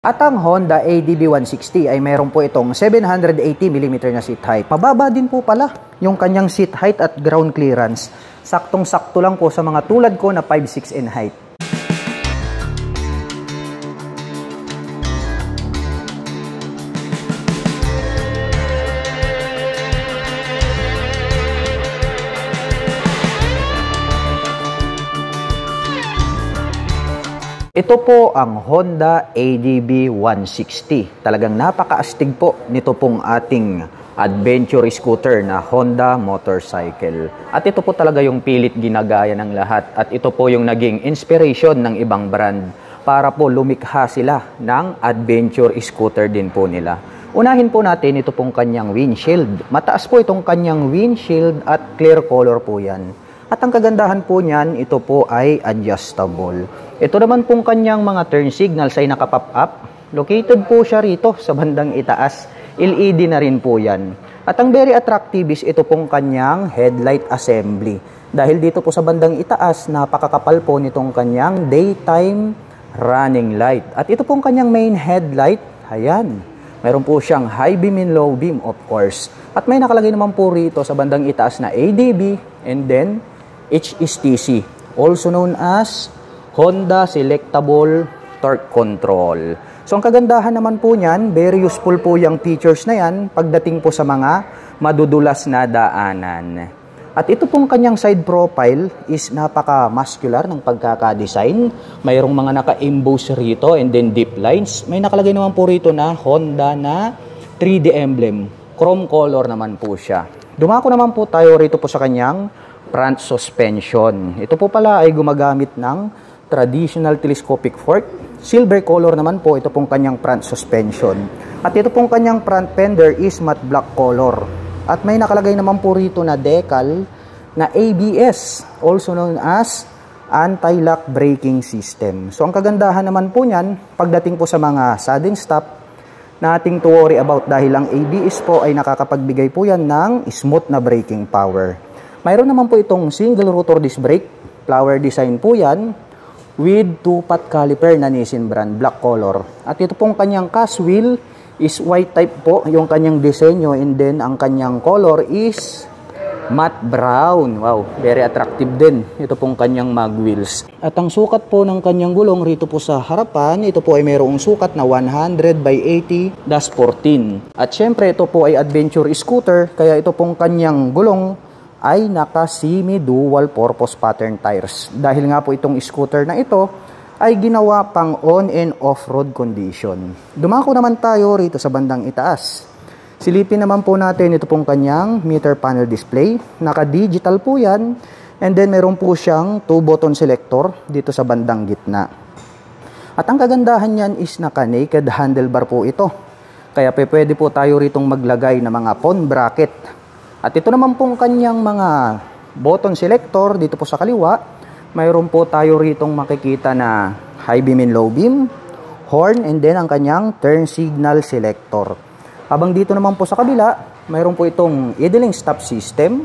At ang Honda ADB 160 ay meron po itong 780mm na seat height. Mababa din po pala yung kanyang seat height at ground clearance. Saktong-sakto lang po sa mga tulad ko na 5'6" in height. Ito po ang Honda ADB 160. Talagang napakaastig po nito pong ating adventure scooter na Honda motorcycle. At ito po talaga yung pilit ginagaya ng lahat. At ito po yung naging inspiration ng ibang brand para po lumikha sila ng adventure scooter din po nila. Unahin po natin ito pong kanyang windshield. Mataas po itong kanyang windshield at clear color po yan. At ang kagandahan po niyan, ito po ay adjustable. Ito naman pong kanyang mga turn signals ay nakapop up. Located po siya rito sa bandang itaas. LED na rin po yan. At ang very attractive is ito pong kanyang headlight assembly. Dahil dito po sa bandang itaas, napakakapal po nitong kanyang daytime running light. At ito pong kanyang main headlight, ayan. Meron po siyang high beam and low beam, of course. At may nakalagay naman po rito sa bandang itaas na ADB and then HSTC, also known as Honda Selectable Torque Control. So ang kagandahan naman po niyan, very useful po yung features na yan pagdating po sa mga madudulas na daanan. At ito pong kanyang side profile is napaka-muscular ng pagkaka-design. Mayroong mga naka-emboss rito and then deep lines. May nakalagay naman po rito na Honda na 3D emblem. Chrome color naman po siya. Dumako naman po tayo rito po sa kanyang front suspension. Ito po pala ay gumagamit ng traditional telescopic fork. Silver color naman po ito pong kanyang front suspension. At ito pong kanyang front fender is matte black color. At may nakalagay naman po rito na decal na ABS, also known as anti-lock braking system. So ang kagandahan naman po niyan, pagdating po sa mga sudden stop, nothing to worry about dahil ang ABS po ay nakakapagbigay po yan ng smooth na braking power. Mayroon naman po itong single rotor disc brake, flower design po yan, with 2-pot caliper na Nissin brand, black color. At ito pong kanyang cast wheel is white type po, yung kanyang disenyo, and then ang kanyang color is matte brown. Wow, very attractive din. Ito pong kanyang mag wheels. At ang sukat po ng kanyang gulong rito po sa harapan, ito po ay mayroong sukat na 100/80-14. At syempre ito po ay adventure scooter, kaya ito pong kanyang gulong ay naka semi-dual purpose pattern tires. Dahil nga po itong scooter na ito ay ginawa pang on and off-road condition. Dumako naman tayo rito sa bandang itaas. Silipin naman po natin ito pong kanyang meter panel display. Naka-digital po yan. And then meron po siyang 2-button selector dito sa bandang gitna. At ang kagandahan niyan is naka-naked handlebar po ito. Kaya pwede po tayo ritong maglagay ng mga phone bracket. At ito naman pong kanyang mga button selector dito po sa kaliwa. Mayroon po tayo ritong makikita na high beam and low beam, horn, and then ang kanyang turn signal selector. Habang dito naman po sa kabila, mayroon po itong idling stop system,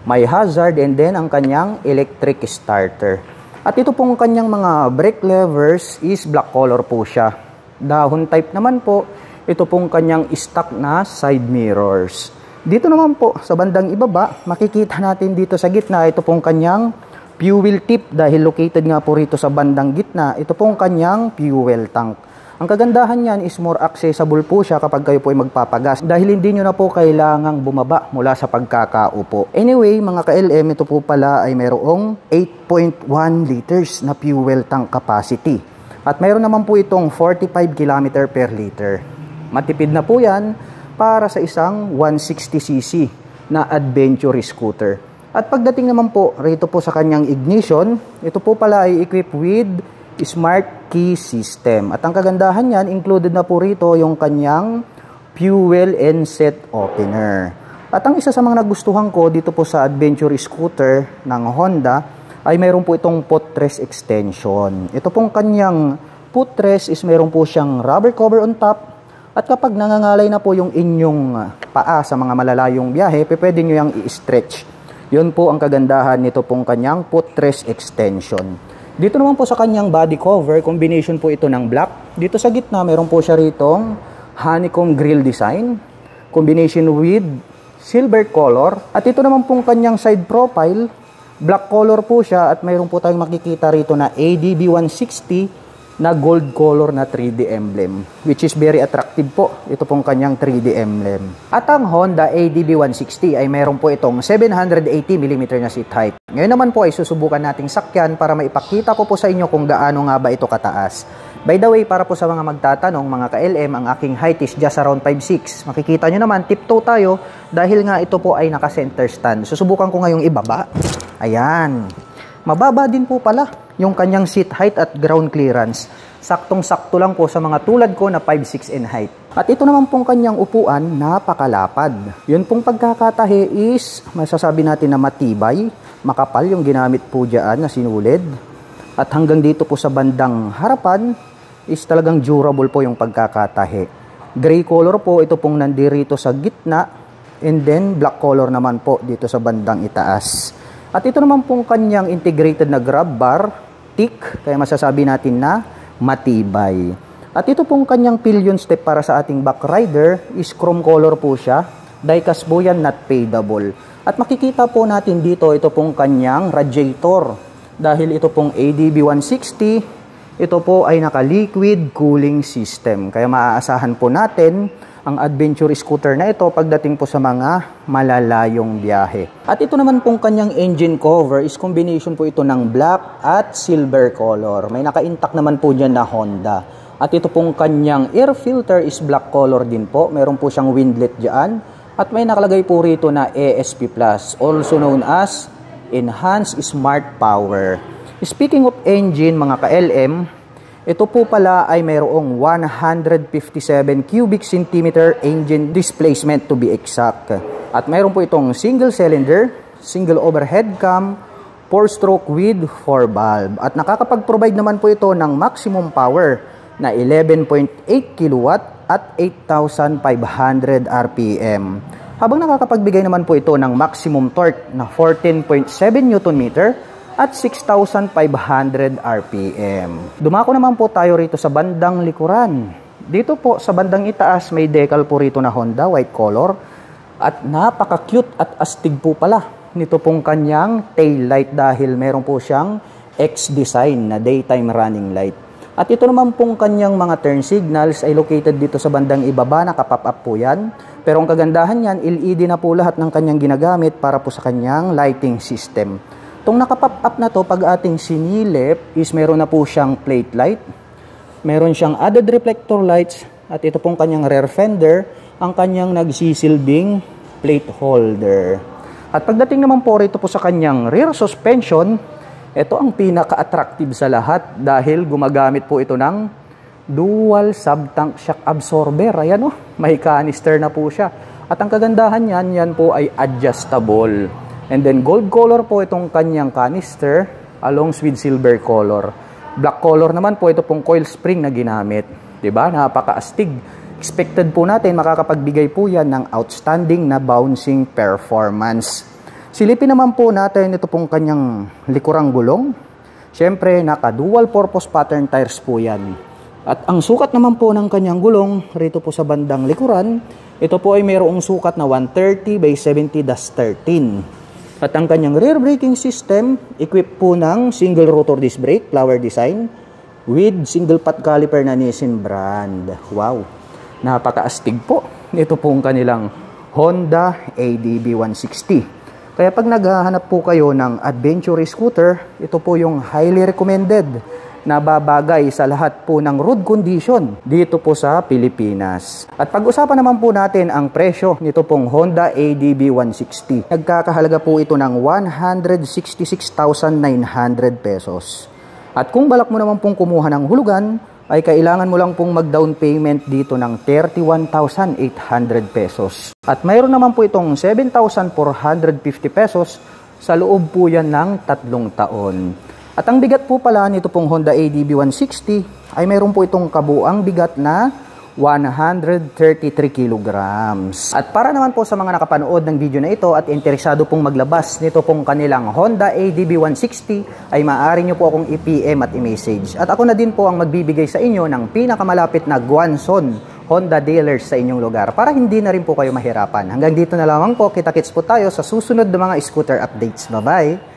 may hazard, and then ang kanyang electric starter. At ito pong kanyang mga brake levers is black color po siya. Dahon type naman po, ito pong kanyang stock na side mirrors. Dito naman po sa bandang ibaba, makikita natin dito sa gitna, ito pong kanyang fuel tip dahil located nga po rito sa bandang gitna, ito pong kanyang fuel tank. Ang kagandahan niyan is more accessible po siya kapag kayo po ay magpapagas dahil hindi nyo na po kailangang bumaba mula sa pagkakaupo. Anyway, mga ka-LM, ito po pala ay mayroong 8.1 liters na fuel tank capacity. At mayroon naman po itong 45 km per liter. Matipid na po yan para sa isang 160cc na adventure scooter. At pagdating naman po rito po sa kanyang ignition, ito po pala ay equipped with smart key system. At ang kagandahan niyan, included na po rito yung kanyang fuel and set opener. At ang isa sa mga nagustuhan ko dito po sa adventure scooter ng Honda ay mayroon po itong footrest extension. Ito pong kanyang footrest is mayroon po siyang rubber cover on top. At kapag nangangalay na po yung inyong paa sa mga malalayong biyahe, pwede nyo yung i-stretch. Yun po ang kagandahan nito pong kanyang footrest extension. Dito naman po sa kanyang body cover, combination po ito ng black. Dito sa gitna, meron po siya ritong honeycomb grill design, combination with silver color. At ito naman pong kanyang side profile, black color po siya at mayroon po tayong makikita rito na ADB 160 na gold color na 3D emblem, which is very attractive po. Ito pong kanyang 3D emblem. At ang Honda ADB 160 ay mayroon po itong 780mm na seat height. Ngayon naman po ay susubukan nating sakyan para maipakita ko po sa inyo kung gaano nga ba ito kataas. By the way, para po sa mga magtatanong, mga ka-LM, ang aking height is just around 5'6". Makikita nyo naman, tiptoe tayo dahil nga ito po ay naka-center stand. Susubukan ko ngayong ibaba. Ayan. Mababa din po pala yung kanyang seat height at ground clearance. Saktong-sakto lang po sa mga tulad ko na 5'6" in height. At ito naman pong kanyang upuan, napakalapad. Yun pong pagkakatahi is, masasabi natin na matibay, makapal yung ginamit po dyan na sinulid. At hanggang dito po sa bandang harapan is talagang durable po yung pagkakatahi. Gray color po, ito pong nandirito sa gitna. And then black color naman po dito sa bandang itaas. At ito naman pong kanyang integrated na grab bar, thick, kaya masasabi natin na matibay. At ito pong kanyang pillion step para sa ating back rider is chrome color po siya. Die-cast po yan, not fadable. At makikita po natin dito, ito pong kanyang radiator. Dahil ito pong ADB 160, ito po ay naka-liquid cooling system. Kaya maaasahan po natin ang adventure scooter na ito pagdating po sa mga malalayong biyahe. At ito naman pong kanyang engine cover is combination po ito ng black at silver color. May naka-intact naman po dyan na Honda. At ito pong kanyang air filter is black color din po. Meron po siyang windlet dyan. At may nakalagay po rito na ASP Plus, also known as Enhanced Smart Power. Speaking of engine, mga ka-LM, ito po pala ay mayroong 157 cubic centimeter engine displacement to be exact. At mayroon po itong single cylinder, single overhead cam, 4-stroke with 4 valve. At nakakapag-provide naman po ito ng maximum power na 11.8 kilowatt at 8,500 RPM. Habang nakakapagbigay naman po ito ng maximum torque na 14.7 Newton meter at 6,500 RPM. Dumako naman po tayo rito sa bandang likuran. Dito po sa bandang itaas may decal po rito na Honda, white color. At napaka-cute at astig po pala nito pong kanyang tail light dahil meron po siyang X-design na daytime running light. At ito naman pong kanyang mga turn signals ay located dito sa bandang ibaba, naka-pop up po yan. Pero ang kagandahan yan, LED na po lahat ng kanyang ginagamit para po sa kanyang lighting system. Itong naka-pop up na to, pag ating sinilip, is meron na po siyang plate light. Meron siyang added reflector lights. At ito pong kanyang rear fender, ang kanyang nagsisilbing plate holder. At pagdating naman po rito po sa kanyang rear suspension, ito ang pinaka-attractive sa lahat dahil gumagamit po ito ng dual sub-tank shock absorber. Ayan o, may canister na po siya. At ang kagandahan niyan, yan po ay adjustable. And then gold color po itong kanyang canister along with silver color. Black color naman po ito pong coil spring na ginamit. Diba? Napaka-astig. Expected po natin makakapagbigay po yan ng outstanding na bouncing performance. Silipin naman po natin ito pong kanyang likurang gulong. Siyempre, naka-dual purpose pattern tires po yan. At ang sukat naman po ng kanyang gulong, rito po sa bandang likuran, ito po ay mayroong sukat na 130 by 70-13. At ang kanyang rear braking system, equipped po ng single rotor disc brake, flower design, with single pot caliper na Nissin brand. Wow! Napaka-astig po. Ito po ang kanilang Honda ADB 160. Kaya pag naghahanap po kayo ng adventure scooter, ito po yung highly recommended na babagay sa lahat po ng road condition dito po sa Pilipinas. At pag-usapan naman po natin ang presyo nito pong Honda ADB 160. Nagkakahalaga po ito ng 166,900 pesos. At kung balak mo naman pong kumuha ng hulugan, ay kailangan mo lang pong mag-down payment dito ng 31,800 pesos. At mayroon naman po itong 7,450 pesos sa loob po yan ng 3 taon. At ang bigat po pala nito pong Honda ADB 160 ay mayroon po itong kabuang bigat na 133 kilograms. At para naman po sa mga nakapanood ng video na ito at interesado pong maglabas nito pong kanilang Honda ADB 160 ay maaari nyo po akong i-PM at i-message. At ako na din po ang magbibigay sa inyo ng pinakamalapit na Guanzon Honda dealers sa inyong lugar para hindi na rin po kayo mahirapan. Hanggang dito na lamang po, kita-kits po tayo sa susunod na mga scooter updates. Bye-bye!